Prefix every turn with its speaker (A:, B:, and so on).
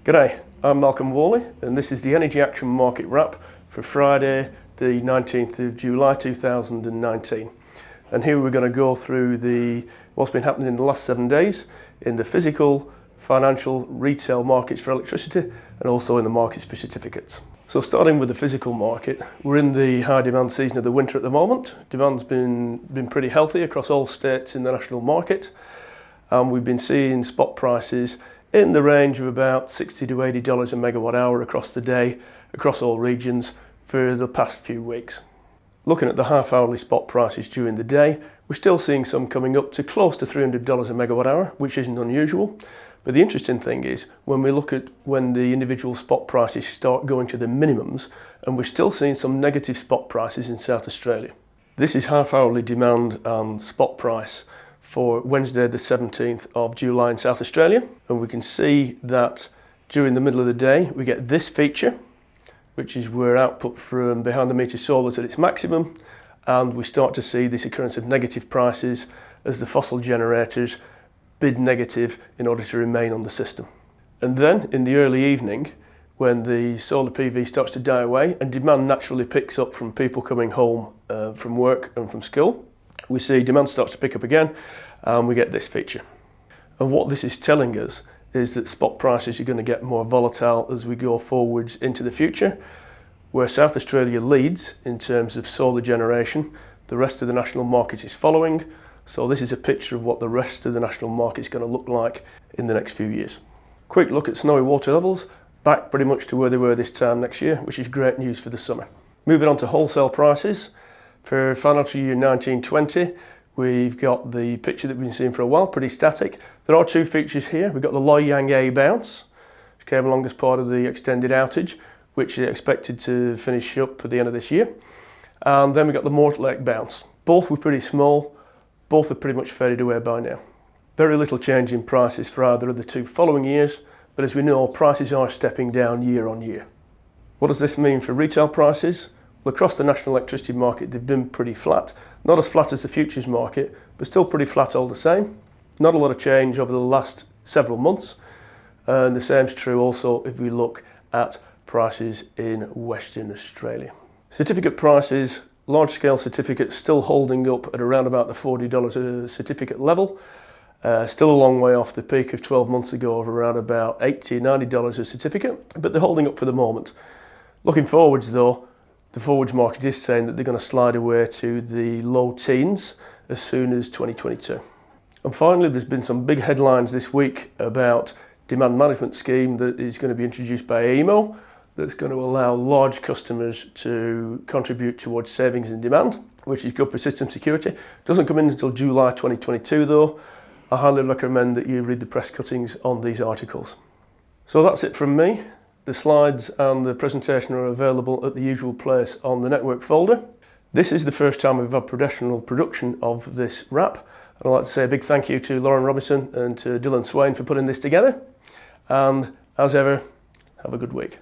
A: G'day, I'm Malcolm Whalley and this is the Energy Action Market Wrap for Friday the 19th of July 2019. And here we're going to go through what's been happening in the last 7 days in the physical, financial, retail markets for electricity and also in the markets for certificates. So starting with the physical market, we're in the high demand season of the winter at the moment. Demand's been pretty healthy across all states in the national market, and we've been seeing spot prices in the range of about $60 to $80 a megawatt hour across the day, across all regions for the past few weeks. Looking at the half-hourly spot prices during the day, we're still seeing some coming up to close to $300 a megawatt hour, which isn't unusual. But the interesting thing is, when we look at when the individual spot prices start going to the minimums, and we're still seeing some negative spot prices in South Australia. This is half-hourly demand and spot price for Wednesday the 17th of July in South Australia, and we can see that during the middle of the day we get this feature, which is where output from behind the meter solar is at its maximum, and we start to see this occurrence of negative prices as the fossil generators bid negative in order to remain on the system. And then in the early evening, when the solar PV starts to die away and demand naturally picks up from people coming home from work and from school, we see demand starts to pick up again and we get this feature. And what this is telling us is that spot prices are going to get more volatile as we go forwards into the future. Where South Australia leads in terms of solar generation, the rest of the national market is following. So this is a picture of what the rest of the national market is going to look like in the next few years. Quick look at snowy water levels, back pretty much to where they were this time next year, which is great news for the summer. Moving on to wholesale prices. For financial year 19-20, we've got the picture that we've been seeing for a while, pretty static. There are two features here. We've got the Loy Yang A bounce, which came along as part of the extended outage, which is expected to finish up at the end of this year. And then we've got the Mortlake bounce. Both were pretty small, both are pretty much faded away by now. Very little change in prices for either of the two following years, but as we know, prices are stepping down year on year. What does this mean for retail prices? Well, across the national electricity market, they've been pretty flat. Not as flat as the futures market, but still pretty flat all the same. Not a lot of change over the last several months. And the same is true also if we look at prices in Western Australia. Certificate prices, large-scale certificates still holding up at around about the $40 a certificate level. Still a long way off the peak of 12 months ago of around about $80, $90 a certificate, but they're holding up for the moment. Looking forwards though, the forwards market is saying that they're going to slide away to the low teens as soon as 2022. And finally, there's been some big headlines this week about demand management scheme that is going to be introduced by AEMO that's going to allow large customers to contribute towards savings in demand, which is good for system security. It doesn't come in until July 2022 though. I highly recommend that you read the press cuttings on these articles. So that's it from me. The slides and the presentation are available at the usual place on the network folder. This is the first time we've had professional production of this wrap. And I'd like to say a big thank you to Lauren Robinson and to Dylan Swain for putting this together. And as ever, have a good week.